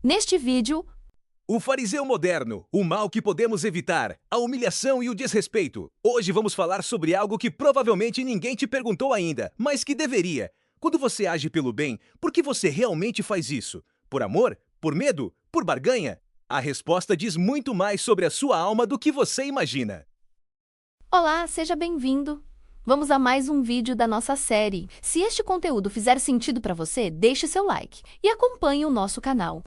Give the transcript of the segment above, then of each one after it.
Neste vídeo, o fariseu moderno, o mal que podemos evitar, a humilhação e o desrespeito. Hoje vamos falar sobre algo que provavelmente ninguém te perguntou ainda, mas que deveria. Quando você age pelo bem, por que você realmente faz isso? Por amor? Por medo? Por barganha? A resposta diz muito mais sobre a sua alma do que você imagina. olá, seja bem-vindo. Vamos a mais um vídeo da nossa série. Se este conteúdo fizer sentido para você, deixe seu like e acompanhe o nosso canal.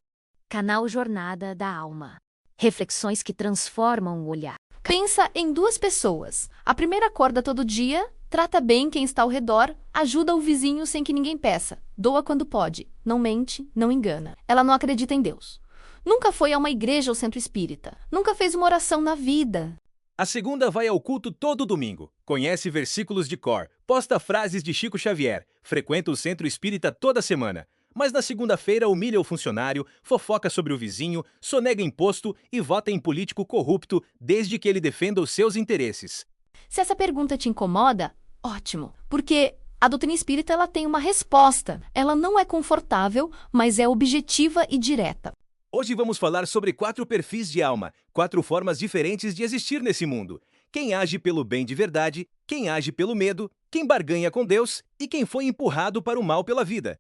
Canal Jornada da Alma. Reflexões que transformam o olhar. Pensa em duas pessoas. A primeira acorda todo dia, trata bem quem está ao redor, ajuda o vizinho sem que ninguém peça, doa quando pode, não mente, não engana. Ela não acredita em Deus. Nunca foi a uma igreja ou centro espírita. Nunca fez uma oração na vida. A segunda vai ao culto todo domingo, conhece versículos de cor, posta frases de Chico Xavier, frequenta o centro espírita toda semana. Mas na segunda-feira humilha o funcionário, fofoca sobre o vizinho, sonega imposto e vota em político corrupto desde que ele defenda os seus interesses. Se essa pergunta te incomoda, ótimo, porque a doutrina espírita ela tem uma resposta. Ela não é confortável, mas é objetiva e direta. Hoje vamos falar sobre 4 perfis de alma, 4 formas diferentes de existir nesse mundo. Quem age pelo bem de verdade, quem age pelo medo, quem barganha com Deus e quem foi empurrado para o mal pela vida.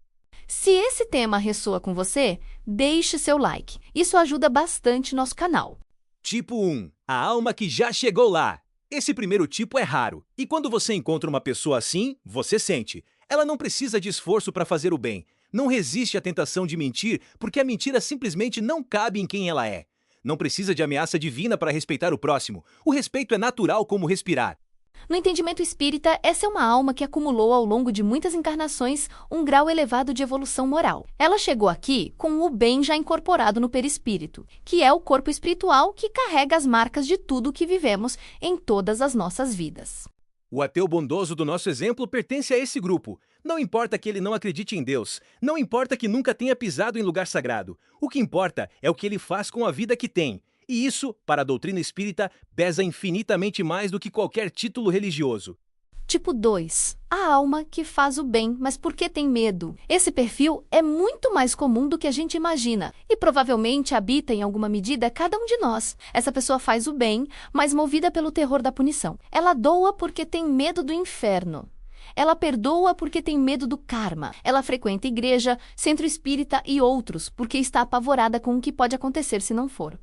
Se esse tema ressoa com você, deixe seu like. Isso ajuda bastante nosso canal. Tipo 1. A alma que já chegou lá. Esse primeiro tipo é raro, e quando você encontra uma pessoa assim, você sente. Ela não precisa de esforço para fazer o bem. Não resiste à tentação de mentir, porque a mentira simplesmente não cabe em quem ela é. Não precisa de ameaça divina para respeitar o próximo. O respeito é natural como respirar. No entendimento espírita, essa é uma alma que acumulou ao longo de muitas encarnações um grau elevado de evolução moral. Ela chegou aqui com o bem já incorporado no perispírito, que é o corpo espiritual que carrega as marcas de tudo o que vivemos em todas as nossas vidas. O ateu bondoso do nosso exemplo pertence a esse grupo. Não importa que ele não acredite em Deus, não importa que nunca tenha pisado em lugar sagrado. O que importa é o que ele faz com a vida que tem. E isso, para a doutrina espírita, pesa infinitamente mais do que qualquer título religioso. Tipo 2. A alma que faz o bem, mas porque tem medo. Esse perfil é muito mais comum do que a gente imagina e provavelmente habita em alguma medida cada um de nós. Essa pessoa faz o bem, mas movida pelo terror da punição. Ela doa porque tem medo do inferno. Ela perdoa porque tem medo do karma. Ela frequenta igreja, centro espírita e outros porque está apavorada com o que pode acontecer se não for.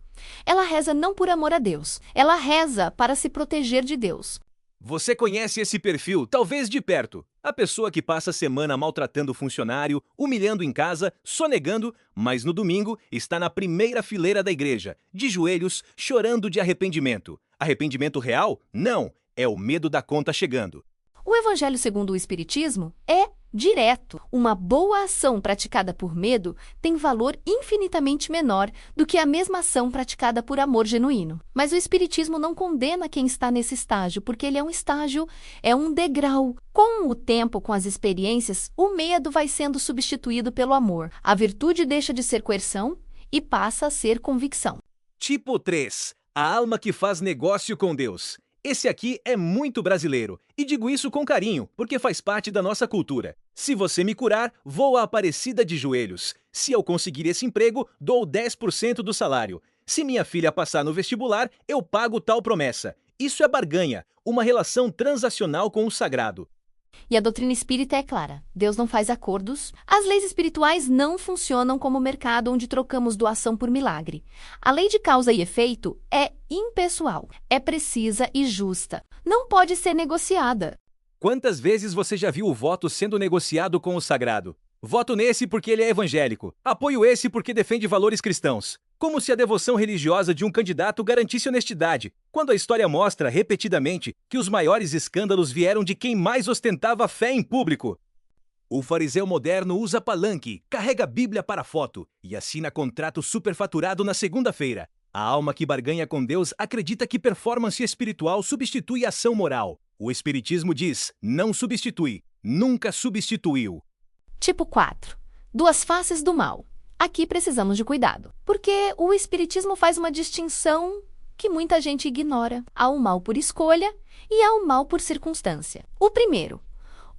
Ela reza não por amor a Deus. Ela reza para se proteger de Deus. Você conhece esse perfil, talvez de perto. A pessoa que passa a semana maltratando o funcionário, humilhando em casa, sonegando, mas no domingo está na primeira fileira da igreja, de joelhos, chorando de arrependimento. Arrependimento real? Não, é o medo da conta chegando. O Evangelho segundo o Espiritismo é direto. Uma boa ação praticada por medo tem valor infinitamente menor do que a mesma ação praticada por amor genuíno. Mas o Espiritismo não condena quem está nesse estágio, porque ele é um estágio, é um degrau. Com o tempo, com as experiências, o medo vai sendo substituído pelo amor. A virtude deixa de ser coerção e passa a ser convicção. Tipo 3. A alma que faz negócio com Deus. Esse aqui é muito brasileiro, e digo isso com carinho, porque faz parte da nossa cultura. Se você me curar, vou à Aparecida de joelhos. Se eu conseguir esse emprego, dou 10% do salário. Se minha filha passar no vestibular, eu pago tal promessa. Isso é barganha, uma relação transacional com o sagrado. E a doutrina espírita é clara. Deus não faz acordos. As leis espirituais não funcionam como o mercado onde trocamos doação por milagre. A lei de causa e efeito é impessoal, é precisa e justa. Não pode ser negociada. Quantas vezes você já viu o voto sendo negociado com o sagrado? Voto nesse porque ele é evangélico. Apoio esse porque defende valores cristãos. Como se a devoção religiosa de um candidato garantisse honestidade, quando a história mostra, repetidamente, que os maiores escândalos vieram de quem mais ostentava fé em público. O fariseu moderno usa palanque, carrega a Bíblia para foto e assina contrato superfaturado na segunda-feira. A alma que barganha com Deus acredita que performance espiritual substitui ação moral. O Espiritismo diz, não substitui, nunca substituiu. Tipo 4. Duas faces do mal. Aqui precisamos de cuidado, porque o Espiritismo faz uma distinção que muita gente ignora. Há o mal por escolha e há o mal por circunstância. O primeiro,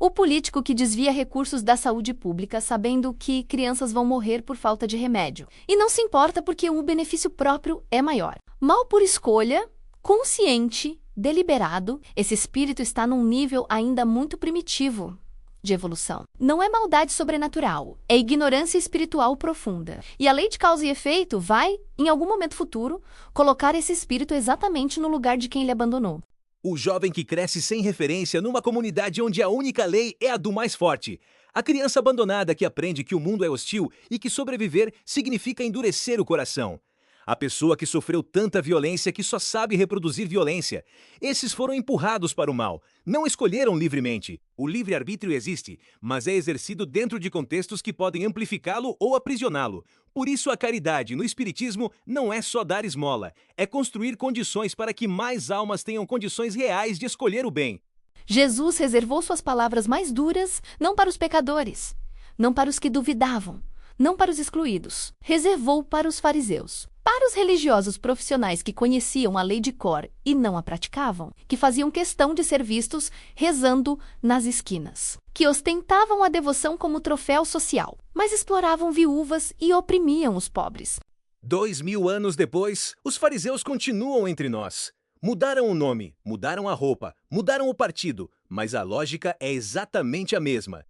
O político que desvia recursos da saúde pública sabendo que crianças vão morrer por falta de remédio. E não se importa porque o benefício próprio é maior. Mal por escolha, consciente, deliberado, esse espírito está num nível ainda muito primitivo de evolução. Não é maldade sobrenatural, é ignorância espiritual profunda. E a lei de causa e efeito vai, em algum momento futuro, colocar esse espírito exatamente no lugar de quem ele abandonou. O jovem que cresce sem referência numa comunidade onde a única lei é a do mais forte. A criança abandonada que aprende que o mundo é hostil e que sobreviver significa endurecer o coração. A pessoa que sofreu tanta violência que só sabe reproduzir violência. Esses foram empurrados para o mal. Não escolheram livremente. O livre-arbítrio existe, mas é exercido dentro de contextos que podem amplificá-lo ou aprisioná-lo. Por isso a caridade no espiritismo não é só dar esmola, é construir condições para que mais almas tenham condições reais de escolher o bem. Jesus reservou suas palavras mais duras não para os pecadores, não para os que duvidavam, não para os excluídos. Reservou para os fariseus. Para os religiosos profissionais que conheciam a lei de cor e não a praticavam, que faziam questão de ser vistos rezando nas esquinas, que ostentavam a devoção como troféu social, mas exploravam viúvas e oprimiam os pobres. 2000 anos depois, os fariseus continuam entre nós. Mudaram o nome, mudaram a roupa, mudaram o partido, mas a lógica é exatamente a mesma.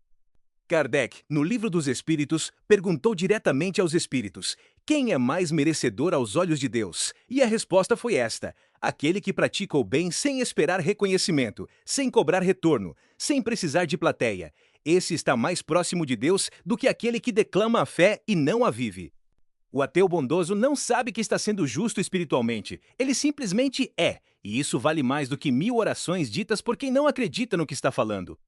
Kardec, no Livro dos Espíritos, perguntou diretamente aos espíritos: quem é mais merecedor aos olhos de Deus? E a resposta foi esta: aquele que pratica o bem sem esperar reconhecimento, sem cobrar retorno, sem precisar de plateia. Esse está mais próximo de Deus do que aquele que declama a fé e não a vive. O ateu bondoso não sabe que está sendo justo espiritualmente. Ele simplesmente é, e isso vale mais do que 1000 orações ditas por quem não acredita no que está falando.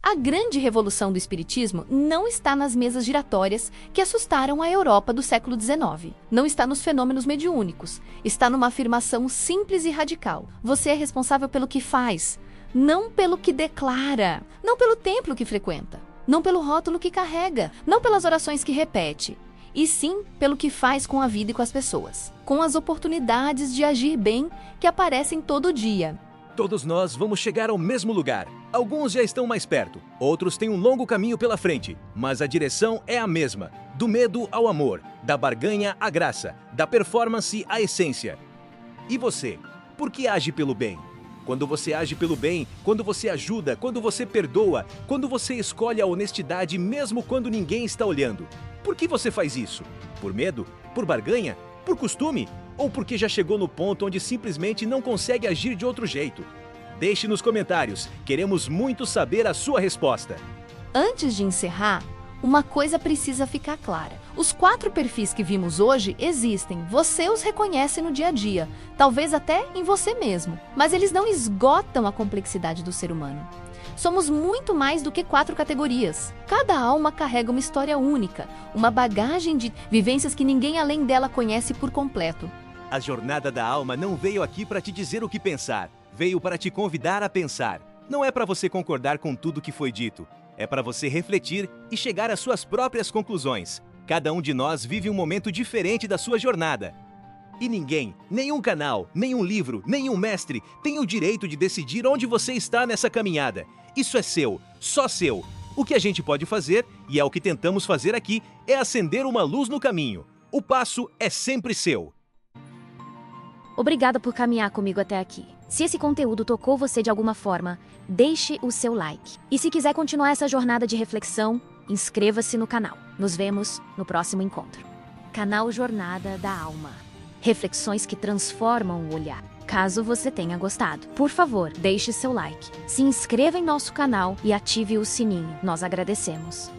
A grande revolução do espiritismo não está nas mesas giratórias que assustaram a Europa do século XIX. Não está nos fenômenos mediúnicos. Está numa afirmação simples e radical. Você é responsável pelo que faz, não pelo que declara, não pelo templo que frequenta, não pelo rótulo que carrega, não pelas orações que repete, e sim pelo que faz com a vida e com as pessoas, com as oportunidades de agir bem que aparecem todo dia. Todos nós vamos chegar ao mesmo lugar. Alguns já estão mais perto, outros têm um longo caminho pela frente, mas a direção é a mesma: do medo ao amor, da barganha à graça, da performance à essência. E você? Por que age pelo bem? Quando você age pelo bem, quando você ajuda, quando você perdoa, quando você escolhe a honestidade mesmo quando ninguém está olhando. Por que você faz isso? Por medo? Por barganha? Por costume? Ou porque já chegou no ponto onde simplesmente não consegue agir de outro jeito? Deixe nos comentários, queremos muito saber a sua resposta. Antes de encerrar, uma coisa precisa ficar clara. Os 4 perfis que vimos hoje existem, você os reconhece no dia a dia, talvez até em você mesmo, mas eles não esgotam a complexidade do ser humano. Somos muito mais do que 4 categorias. Cada alma carrega uma história única, uma bagagem de vivências que ninguém além dela conhece por completo. A jornada da alma não veio aqui para te dizer o que pensar, veio para te convidar a pensar. Não é para você concordar com tudo que foi dito, é para você refletir e chegar às suas próprias conclusões. Cada um de nós vive um momento diferente da sua jornada. E ninguém, nenhum canal, nenhum livro, nenhum mestre tem o direito de decidir onde você está nessa caminhada. Isso é seu, só seu. O que a gente pode fazer, e é o que tentamos fazer aqui, é acender uma luz no caminho. O passo é sempre seu. Obrigada por caminhar comigo até aqui. Se esse conteúdo tocou você de alguma forma, deixe o seu like. E se quiser continuar essa jornada de reflexão, inscreva-se no canal. Nos vemos no próximo encontro. Canal Jornada da Alma. Reflexões que transformam o olhar. Caso você tenha gostado, por favor, deixe seu like, se inscreva em nosso canal e ative o sininho. Nós agradecemos.